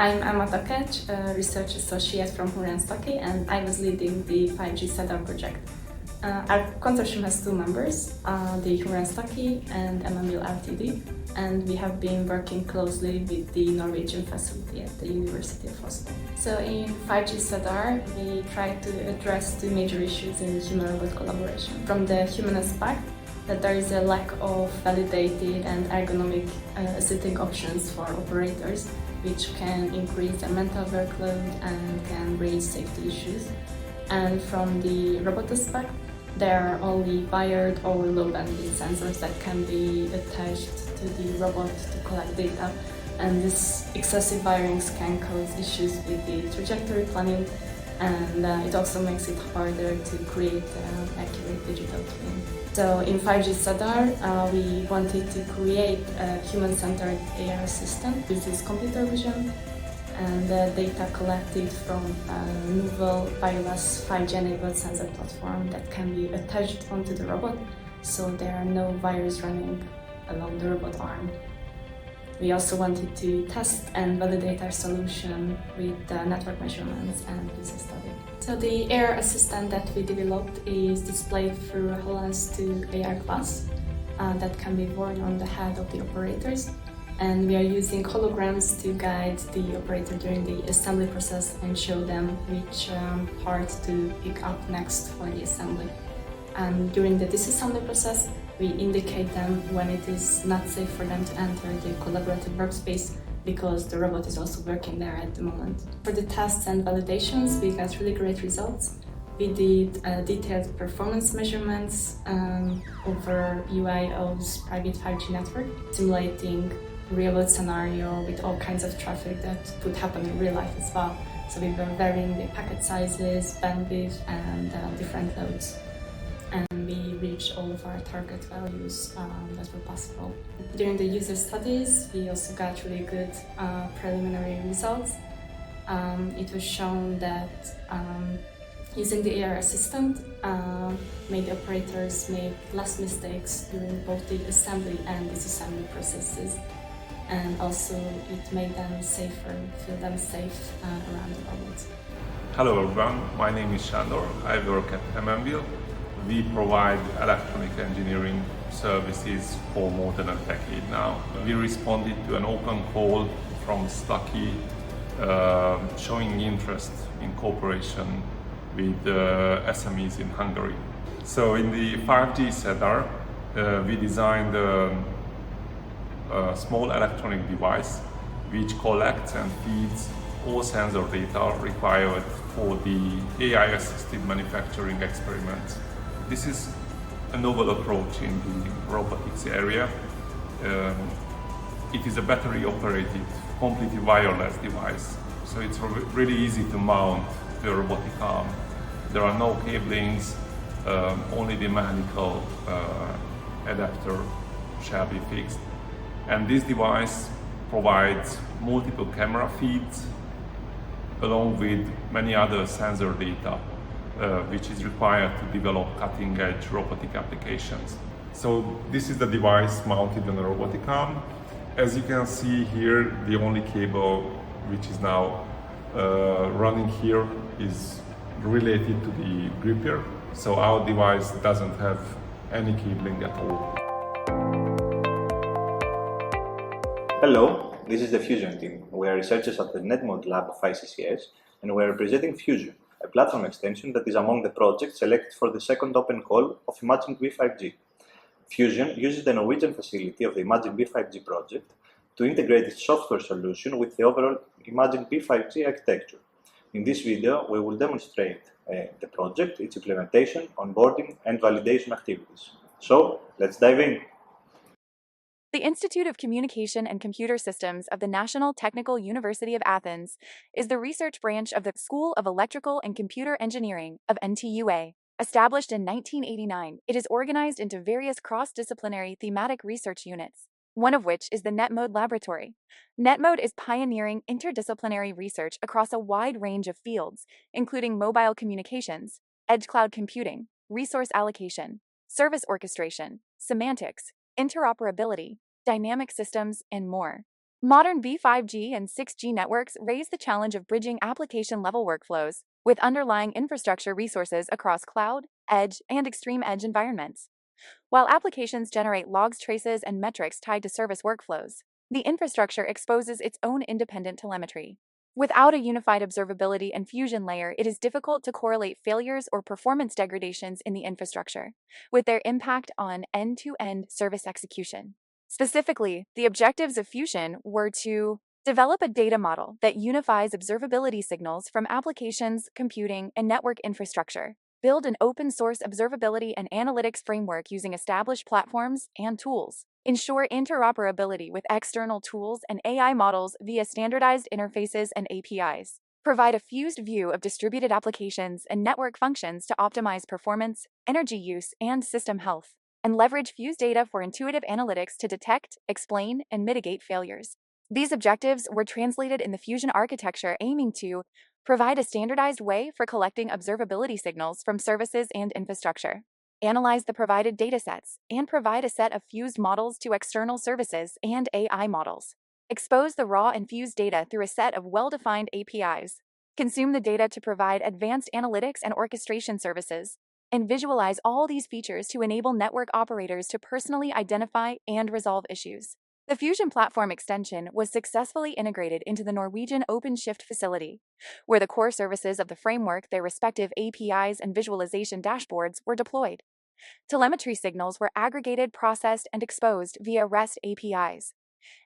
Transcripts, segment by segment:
I'm Emma Takács, a research associate from Stucky, and I was leading the 5G SEDAR project. Our consortium has two members, the Stucky and MML Ltd, and we have been working closely with the Norwegian Facility at the University of Oslo. So in 5G SEDAR, we try to address two major issues in human-robot collaboration. From the human aspect, that there is a lack of validated and ergonomic assisting options for operators, which can increase their mental workload and can raise safety issues. And from the robot aspect, there are only wired or low bandwidth sensors that can be attached to the robot to collect data. And these excessive wirings can cause issues with the trajectory planning, and it also makes it harder to create an accurate digital twin. So in 5G SEDAR, we wanted to create a human-centered AR system with this computer vision and data collected from a novel wireless 5G-enabled sensor platform that can be attached onto the robot, so there are no wires running along the robot arm. We also wanted to test and validate our solution with network measurements and user study. So the AR assistant that we developed is displayed through a HoloLens 2 AR glass that can be worn on the head of the operators. And we are using holograms to guide the operator during the assembly process and show them which part to pick up next for the assembly. And during the disassembly process, we indicate them when it is not safe for them to enter the collaborative workspace, because the robot is also working there at the moment. For the tests and validations, we got really great results. We did detailed performance measurements over UIO's private 5G network, simulating real-world scenario with all kinds of traffic that could happen in real life as well. So we were varying the packet sizes, bandwidth, and different loads. And we reached all of our target values that were possible. During the user studies, we also got really good preliminary results. It was shown that using the AR assistant made the operators make less mistakes during both the assembly and disassembly processes. And also it made them safer, feel them safe around the robots. Hello everyone, my name is Sándor. I work at MML. We provide electronic engineering services for more than a decade now. We responded to an open call from Stucky showing interest in cooperation with SMEs in Hungary. So in the 5G SEDAR, we designed a small electronic device which collects and feeds all sensor data required for the AI-assisted manufacturing experiments. This is a novel approach in the robotics area. It is a battery-operated, completely wireless device, so it's really easy to mount to a robotic arm. There are no cablings, only the mechanical adapter shall be fixed. And this device provides multiple camera feeds along with many other sensor data, which is required to develop cutting-edge robotic applications. So this is the device mounted on a robotic arm. As you can see here, the only cable which is now running here is related to the gripper. So our device doesn't have any cabling at all. Hello, this is the Fusion team. We are researchers at the NetMode lab of ICCS, and we are presenting Fusion, a platform extension that is among the projects selected for the second open call of Imagine-B5G. Fusion uses the Norwegian Facility of the Imagine-B5G project to integrate its software solution with the overall Imagine-B5G architecture. In this video, we will demonstrate the project, its implementation, onboarding, and validation activities. So, let's dive in. The Institute of Communication and Computer Systems of the National Technical University of Athens is the research branch of the School of Electrical and Computer Engineering of NTUA. Established in 1989, it is organized into various cross-disciplinary thematic research units, one of which is the NetMode Laboratory. NetMode is pioneering interdisciplinary research across a wide range of fields, including mobile communications, edge cloud computing, resource allocation, service orchestration, semantics, interoperability, dynamic systems, and more. Modern B5G and 6G networks raise the challenge of bridging application-level workflows with underlying infrastructure resources across cloud, edge, and extreme edge environments. While applications generate logs, traces, and metrics tied to service workflows, the infrastructure exposes its own independent telemetry. Without a unified observability and fusion layer, it is difficult to correlate failures or performance degradations in the infrastructure with their impact on end-to-end service execution. Specifically, the objectives of Fusion were to develop a data model that unifies observability signals from applications, computing, and network infrastructure, build an open-source observability and analytics framework using established platforms and tools, ensure interoperability with external tools and AI models via standardized interfaces and APIs, provide a fused view of distributed applications and network functions to optimize performance, energy use, and system health, and leverage fused data for intuitive analytics to detect, explain, and mitigate failures. These objectives were translated in the Fusion architecture, aiming to provide a standardized way for collecting observability signals from services and infrastructure, analyze the provided datasets, and provide a set of fused models to external services and AI models, expose the raw and fused data through a set of well-defined APIs, consume the data to provide advanced analytics and orchestration services, and visualize all these features to enable network operators to personally identify and resolve issues. The Fusion platform extension was successfully integrated into the Norwegian OpenShift facility, where the core services of the framework, their respective APIs, and visualization dashboards were deployed. Telemetry signals were aggregated, processed, and exposed via REST APIs,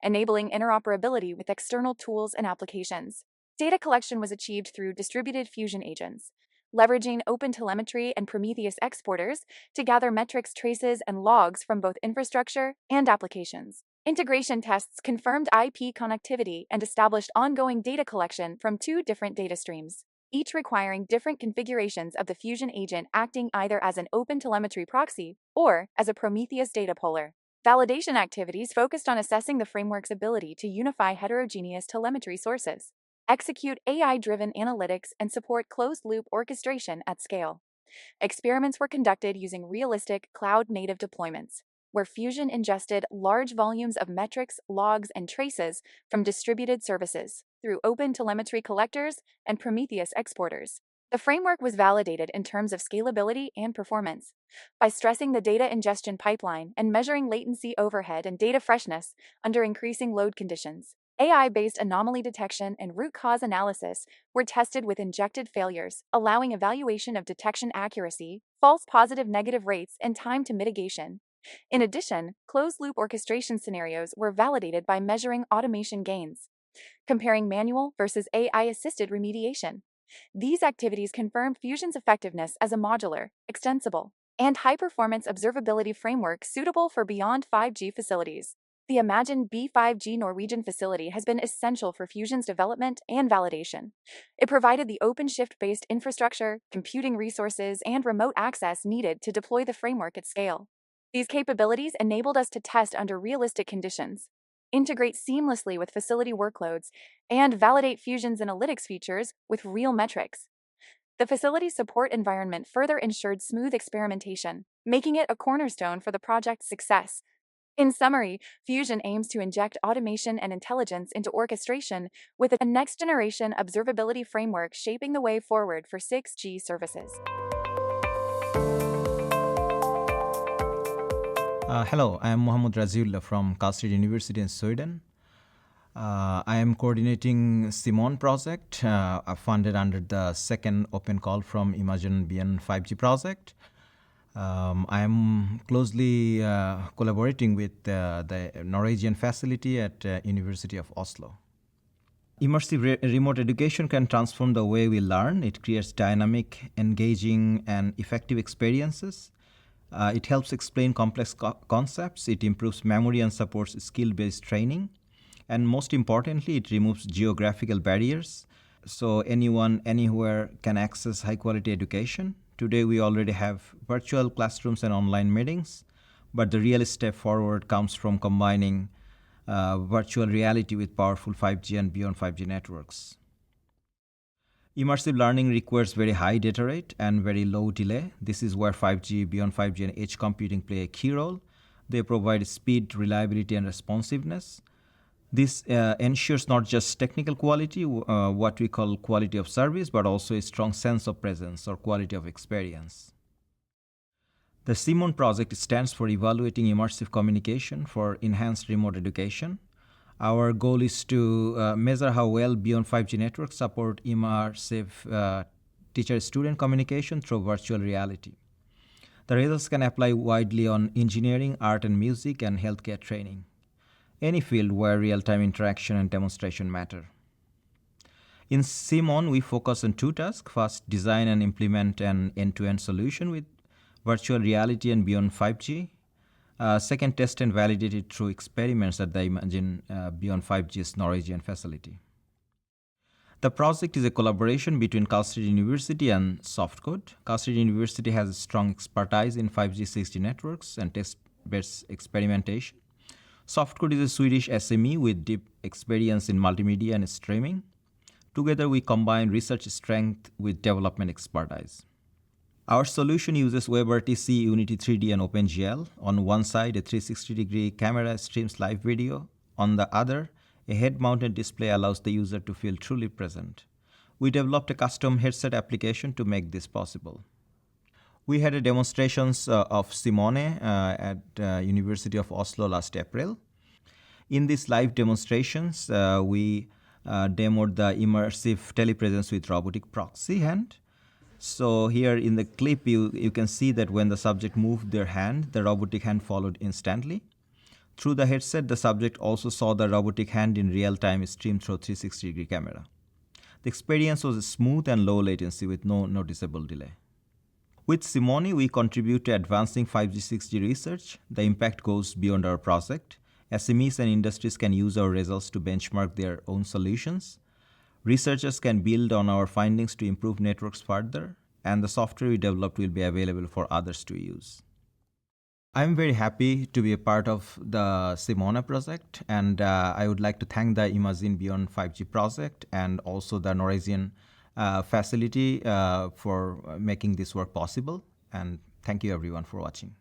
enabling interoperability with external tools and applications. Data collection was achieved through distributed Fusion agents, leveraging OpenTelemetry and Prometheus exporters to gather metrics, traces, and logs from both infrastructure and applications. Integration tests confirmed IP connectivity and established ongoing data collection from two different data streams, each requiring different configurations of the Fusion agent, acting either as an OpenTelemetry proxy or as a Prometheus data puller. Validation activities focused on assessing the framework's ability to unify heterogeneous telemetry sources, execute AI-driven analytics, and support closed-loop orchestration at scale. Experiments were conducted using realistic cloud-native deployments, where Fusion ingested large volumes of metrics, logs, and traces from distributed services through OpenTelemetry collectors and Prometheus exporters. The framework was validated in terms of scalability and performance by stressing the data ingestion pipeline and measuring latency, overhead, and data freshness under increasing load conditions. AI-based anomaly detection and root cause analysis were tested with injected failures, allowing evaluation of detection accuracy, false positive-negative rates, and time to mitigation. In addition, closed-loop orchestration scenarios were validated by measuring automation gains, comparing manual versus AI-assisted remediation. These activities confirmed Fusion's effectiveness as a modular, extensible, and high-performance observability framework suitable for beyond 5G facilities. The Imagine-B5G Norwegian Facility has been essential for Fusion's development and validation. It provided the OpenShift-based infrastructure, computing resources, and remote access needed to deploy the framework at scale. These capabilities enabled us to test under realistic conditions, integrate seamlessly with facility workloads, and validate Fusion's analytics features with real metrics. The facility's support environment further ensured smooth experimentation, making it a cornerstone for the project's success. In summary, Fusion aims to inject automation and intelligence into orchestration with a next-generation observability framework, shaping the way forward for 6G services. Hello, I am Mohammad Raziullah from Karlstad University in Sweden. I am coordinating SIMONE project funded under the second open call from Imagine-B5G project. I am closely collaborating with the Norwegian Facility at University of Oslo. Immersive remote education can transform the way we learn. It creates dynamic, engaging, and effective experiences. It helps explain complex concepts. It improves memory and supports skill-based training. And most importantly, it removes geographical barriers. So anyone, anywhere can access high-quality education. Today, we already have virtual classrooms and online meetings, but the real step forward comes from combining virtual reality with powerful 5G and beyond 5G networks. Immersive learning requires very high data rate and very low delay. This is where 5G, beyond 5G, and edge computing play a key role. They provide speed, reliability, and responsiveness. This ensures not just technical quality, what we call quality of service, but also a strong sense of presence or quality of experience. The SIMONE project stands for Evaluating Immersive Communication for Enhanced Remote Education. Our goal is to measure how well Beyond 5G networks support immersive teacher-student communication through virtual reality. The results can apply widely on engineering, art and music, and healthcare training, any field where real-time interaction and demonstration matter. In SIMONE, we focus on two tasks. First, design and implement an end-to-end solution with virtual reality and Beyond 5G. Second, test and validate it through experiments at the Imagine-B5G's Norwegian Facility. The project is a collaboration between Cal State University and Softcode. Cal State University has a strong expertise in 5G 6G networks and test-based experimentation. Softcode is a Swedish SME with deep experience in multimedia and streaming. Together, we combine research strength with development expertise. Our solution uses WebRTC, Unity 3D, and OpenGL. On one side, a 360-degree camera streams live video. On the other, a head-mounted display allows the user to feel truly present. We developed a custom headset application to make this possible. We had a demonstrations of SIMONE at University of Oslo last April. In these live demonstrations, we demoed the immersive telepresence with robotic proxy hand. So here in the clip, you can see that when the subject moved their hand, the robotic hand followed instantly. Through the headset, the subject also saw the robotic hand in real time stream through 360-degree camera. The experience was smooth and low latency with no noticeable delay. With SIMONE, we contribute to advancing 5G 6G research. The impact goes beyond our project. SMEs and industries can use our results to benchmark their own solutions. Researchers can build on our findings to improve networks further, and the software we developed will be available for others to use. I'm very happy to be a part of the SIMONE project, and I would like to thank the Imagine Beyond 5G project and also the Norwegian Facility for making this work possible. And thank you everyone for watching.